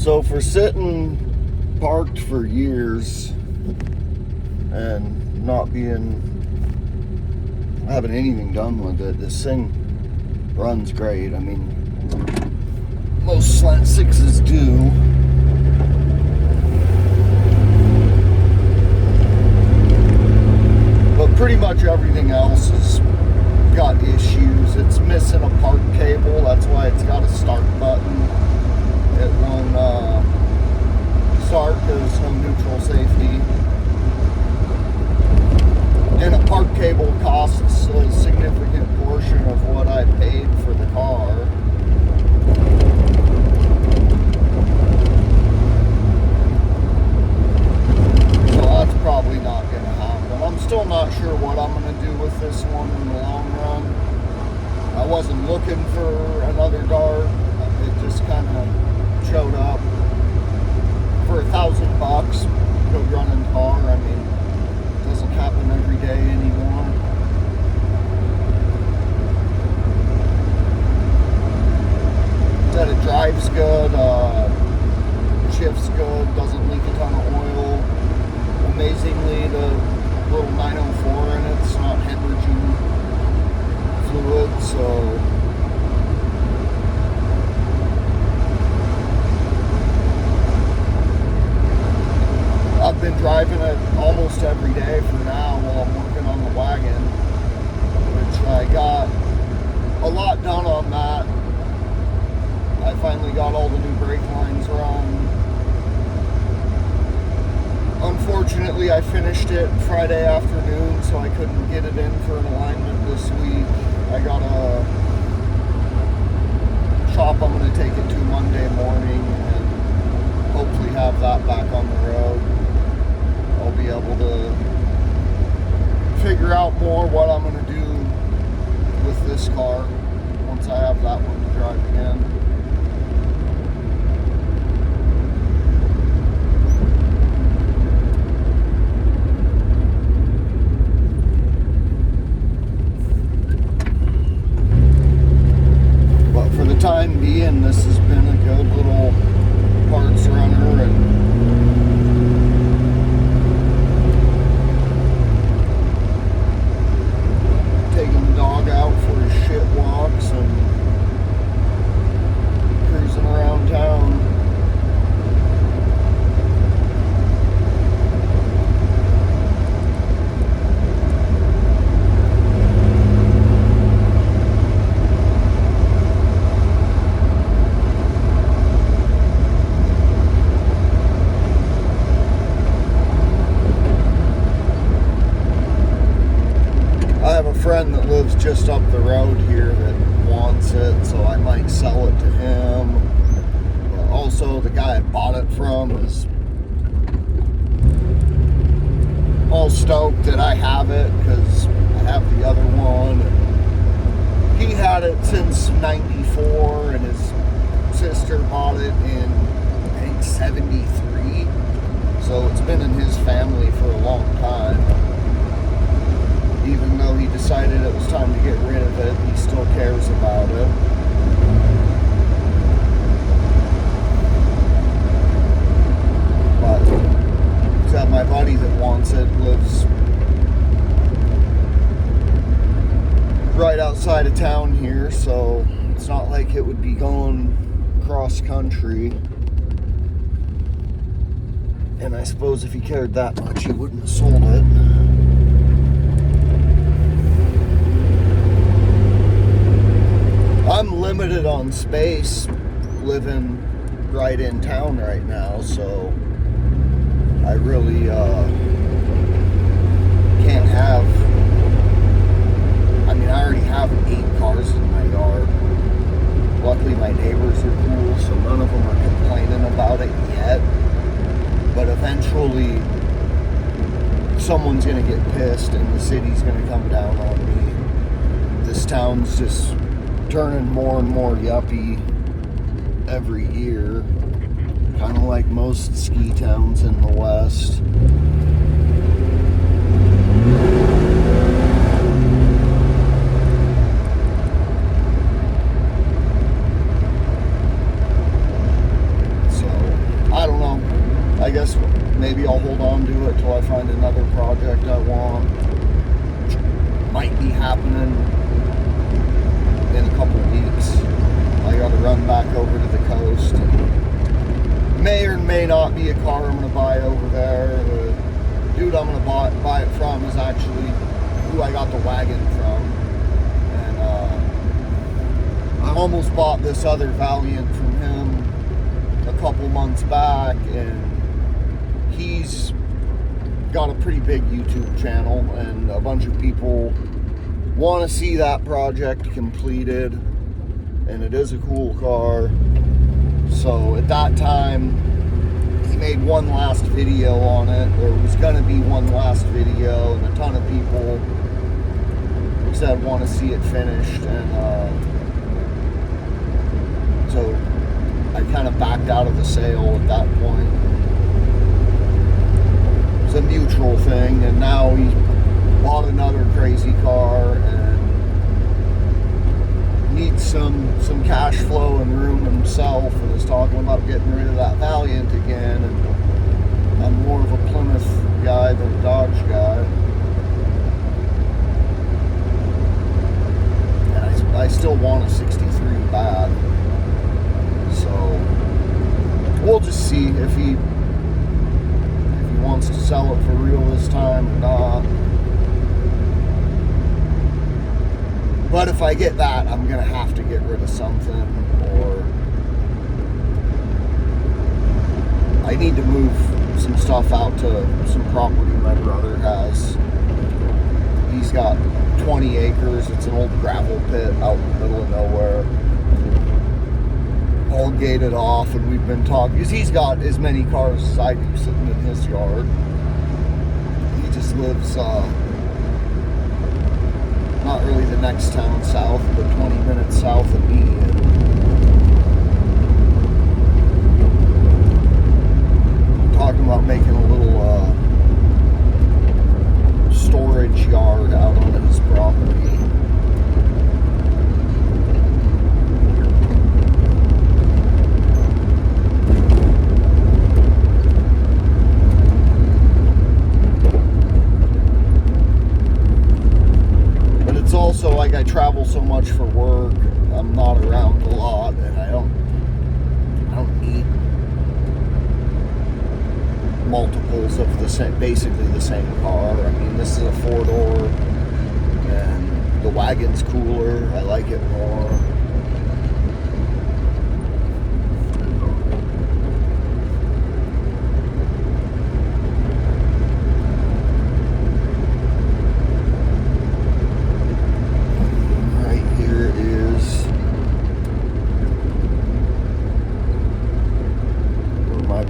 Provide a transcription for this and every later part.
So for sitting parked for years and not having anything done with it, this thing runs great. I mean, most slant sixes do. But pretty much everything else has got issues. It's missing a park cable. That's why it's got a start button. It won't start because there's no neutral safety. And a park cable costs a significant portion of what I paid for the car. So that's probably not going to happen. I'm still not sure what I'm going to do with this one in the long run. I wasn't looking for another dart. It just kind of showed up for $1,000. Good running car. I mean, it doesn't happen every day anymore. Said it drives good, shifts good, doesn't leak a ton of oil. Amazingly, the little 904 in it's not hemorrhaging fluid, so I've been driving it almost every day for now while I'm working on the wagon, which I got a lot done on that. I finally got all the new brake lines run. Unfortunately, I finished it Friday afternoon, so I couldn't get it in for an alignment this week. I got a shop I'm going to take it to Monday morning and hopefully have that back on the road. I'll be able to figure out more what I'm going to do with this car once I have that one to drive again. But for the time being, this has been a good little parts runner, and taking the dog out for his shit walks and cruising around town. Friend that lives just up the road here that wants it, so I might sell it to him. Also, the guy I bought it from is all stoked that I have it because I have the other one. And he had it since '94, and his sister bought it in, I think, '73. So it's been in his family for a long time. Even though he decided it was time to get rid of it, he still cares about it. But except my buddy that wants it lives right outside of town here, so it's not like it would be going cross country. And I suppose if he cared that much, he wouldn't have sold it. I'm limited on space living right in town right now, so I really can't have, I mean, I already have 8 cars in my yard. Luckily my neighbors are cool, so none of them are complaining about it yet, but eventually someone's going to get pissed and the city's going to come down on me. This town's just turning more and more yuppie every year, kind of like most ski towns in the West. So I guess maybe I'll hold on to it till I find another project I want, which might be happening in a couple weeks. I gotta run back over to the coast. And may or may not be a car I'm gonna buy over there. The dude I'm gonna buy it from is actually who I got the wagon from. And I almost bought this other Valiant from him a couple months back, and he's got a pretty big YouTube channel, and a bunch of people want to see that project completed, and it is a cool car. So at that time, he made one last video on it, or was going to be one last video, and a ton of people said want to see it finished, and so I kind of backed out of the sale at that point. It was a mutual thing, and now he bought another crazy car and needs some cash flow and room himself, and is talking about getting rid of that Valiant again. And I'm more of a Plymouth guy than a Dodge guy, and I still want a 63 bad. So we'll just see if he wants to sell it for real this time or not. But if I get that, I'm gonna have to get rid of something, or I need to move some stuff out to some property my brother has. He's got 20 acres. It's an old gravel pit out in the middle of nowhere, all gated off, and we've been talking, because he's got as many cars as I do sitting in his yard. He just lives not really the next town south, but 20 minutes south of me. And I'm talking about making a little storage yard out on his property. Also, like, I travel so much for work, I'm not around a lot, and I don't need multiples of the same, basically the same car. I mean, this is a 4-door, and the wagon's cooler. I like it more.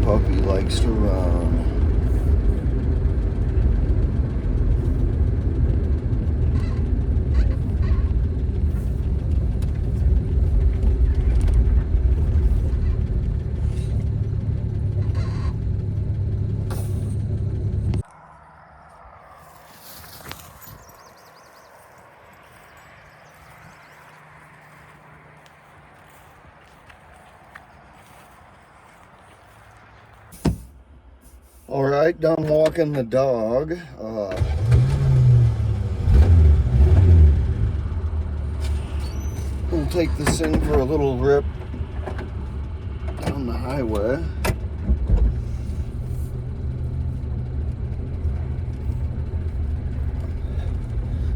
Puppy likes to run. All right, done walking the dog. We'll take this thing for a little rip down the highway.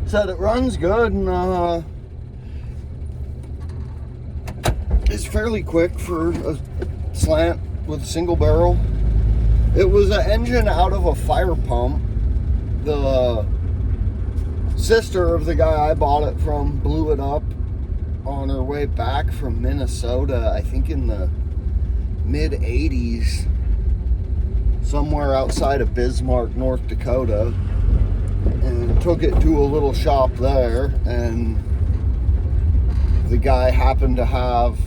Said it runs good, and it's fairly quick for a slant with a single barrel. It was an engine out of a fire pump. The sister of the guy I bought it from blew it up on her way back from Minnesota, I think in the mid-80s, somewhere outside of Bismarck, North Dakota, and took it to a little shop there, and the guy happened to have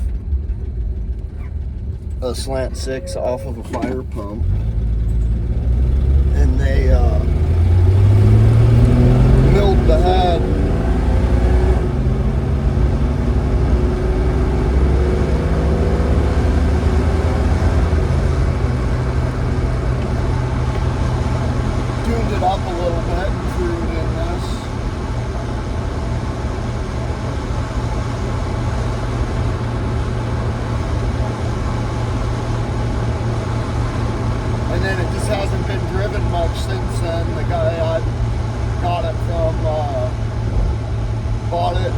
a slant 6 off of a fire pump, and they milled the head. since then. The guy I got it from bought it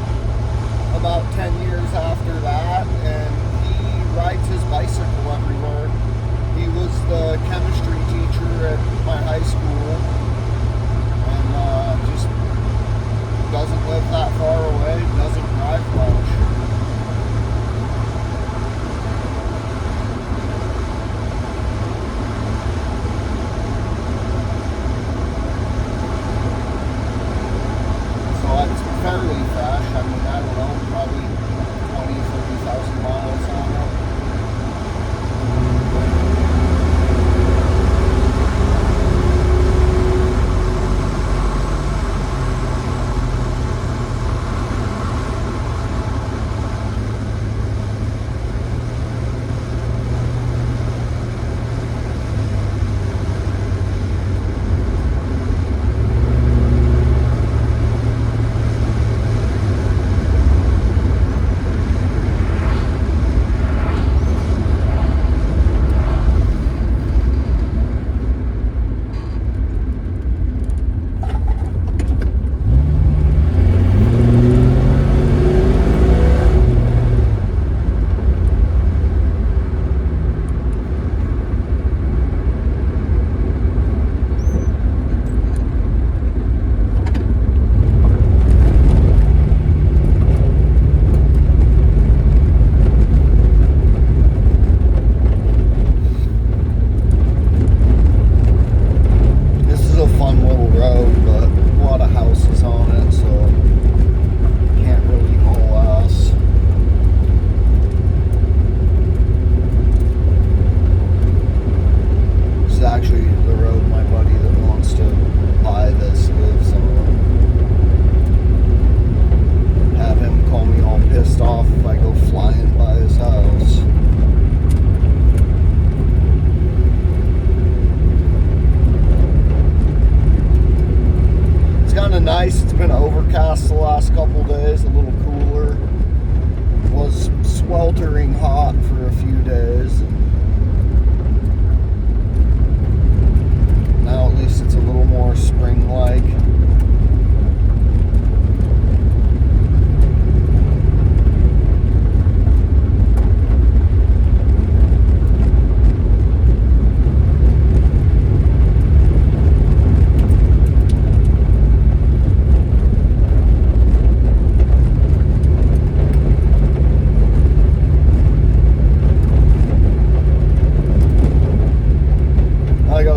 about 10 years after that, and he rides his bicycle everywhere. He was the chemistry teacher at my high school, and just doesn't live that far away, doesn't drive much. Fairly fresh. I mean, I don't know, probably 20, 30,000 miles on it. Nice. It's been overcast the last couple days, a little cooler. It was sweltering hot for a few days. Now at least it's a little more spring-like.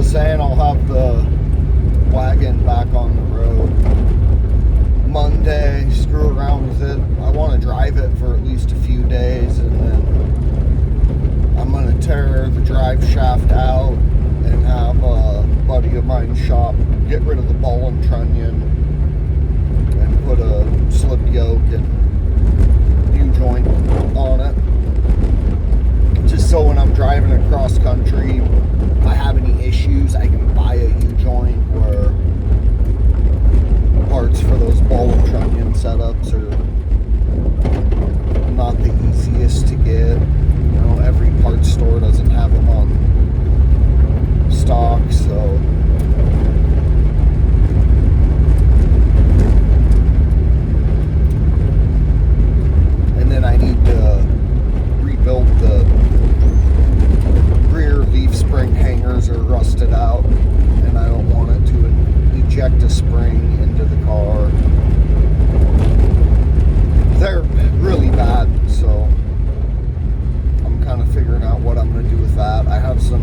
Saying I'll have the wagon back on the road Monday, screw around with it. I want to drive it for at least a few days, and then I'm going to tear the drive shaft out and have a buddy of mine shop get rid of the ball and trunnion and put a slip yoke and U-joint on it, just so when I'm driving across country, if I have any issues, I can buy a U-joint, where parts for those ball and trunnion setups are not the easiest to get. You know, every parts store doesn't have them on stock, so and then I need to rebuild the rear leaf spring hangers are rusted out, and I don't want it to eject a spring into the car. They're really bad, so I'm kind of figuring out what I'm going to do with that. I have some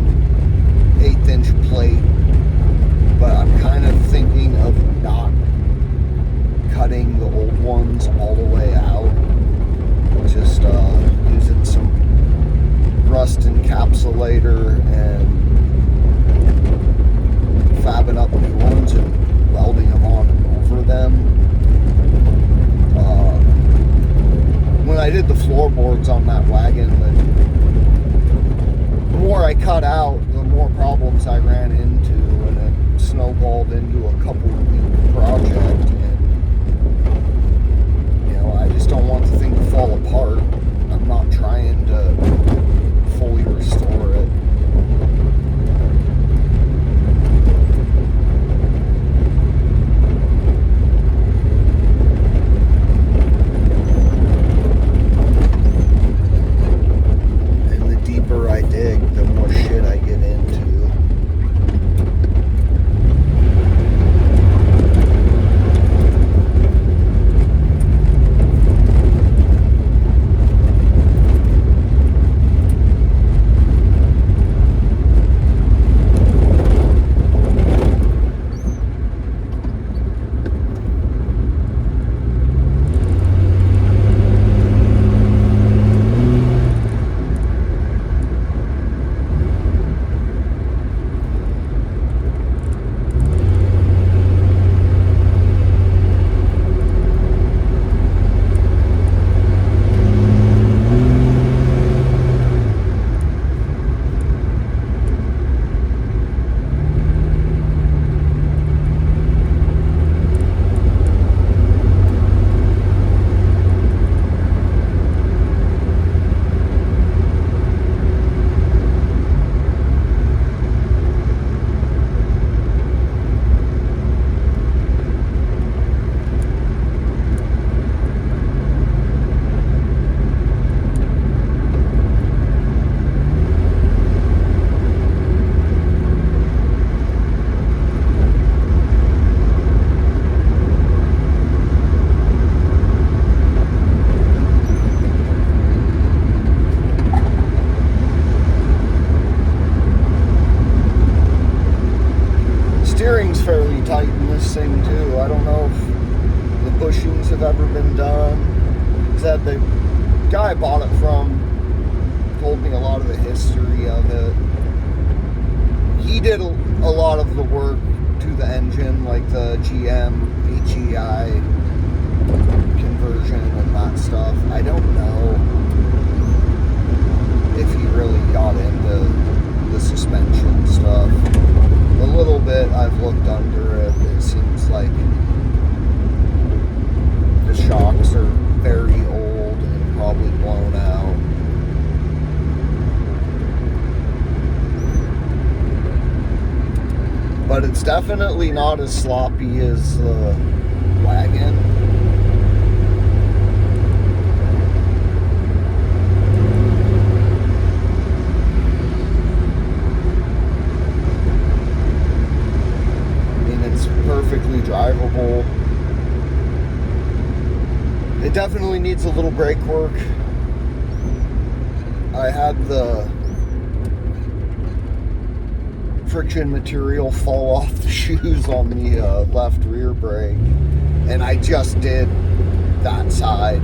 1/8-inch plate, but I'm kind of thinking of not cutting the old ones all the way out, just using some rust encapsulator and fabbing up new ones and welding them on over them. When I did the floorboards on that wagon, the more I cut out, the more problems I ran into, and it snowballed into a couple-week project. And, you know, I just don't want the thing to fall apart. I'm not trying to fully restore it. been done. Said the guy I bought it from told me a lot of the history of it. He did a lot of the work to the engine, like the GM HEI conversion and that stuff. I don't know if he really got into the suspension stuff. A little bit I've looked under it. It seems like the shocks are very old and probably blown out. But it's definitely not as sloppy as the wagon. I mean, it's perfectly drivable. It definitely needs a little brake work. I had the friction material fall off the shoes on the left rear brake, and I just did that side,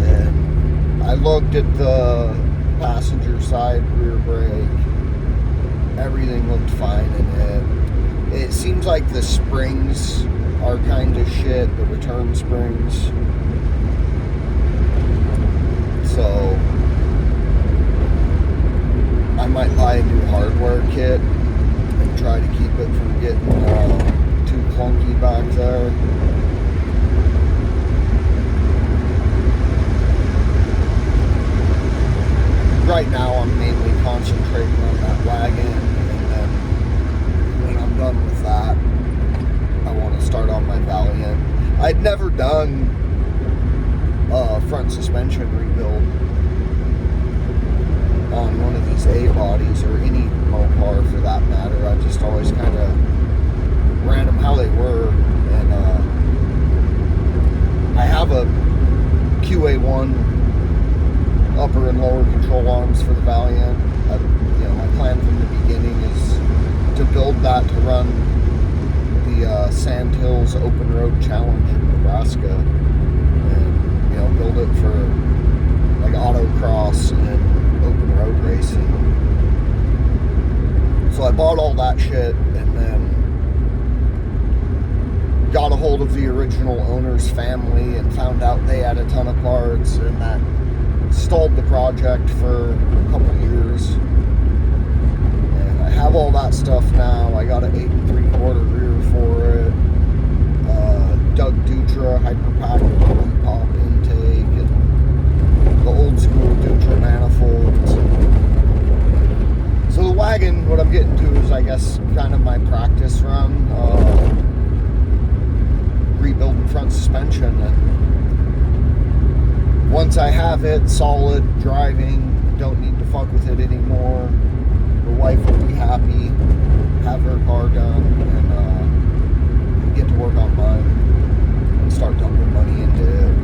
and I looked at the passenger side rear brake. Everything looked fine in it. It seems like the springs are kind of shit, the return springs, so I might buy a new hardware kit and try to keep it from getting too clunky back there. Right now I'm mainly concentrating on that wagon, and then when I'm done with that, I want to start on my Valiant. I'd never done a front suspension rebuild on one of these A-bodies, or any Mopar for that matter. I just always kind of ran them how they were, and I have a QA1 upper and lower control arms for the Valiant. My plan from the beginning is to build that to run the Sand Hills Open Road Challenge in Nebraska, and build it for like autocross and open road racing. So I bought all that shit, and then got a hold of the original owner's family and found out they had a ton of parts, and that stalled the project for a couple years. And I have all that stuff now. I got an 8 3/4 rear for it, Doug Dutra Hyperpack pop intake, and the old school Dutra manifolds. So the wagon, what I'm getting to is, I guess, kind of my practice run, rebuilding front suspension. And once I have it solid driving, don't need to fuck with it anymore, the wife will be happy, have her car done, and get to work on mine and start dumping money into it.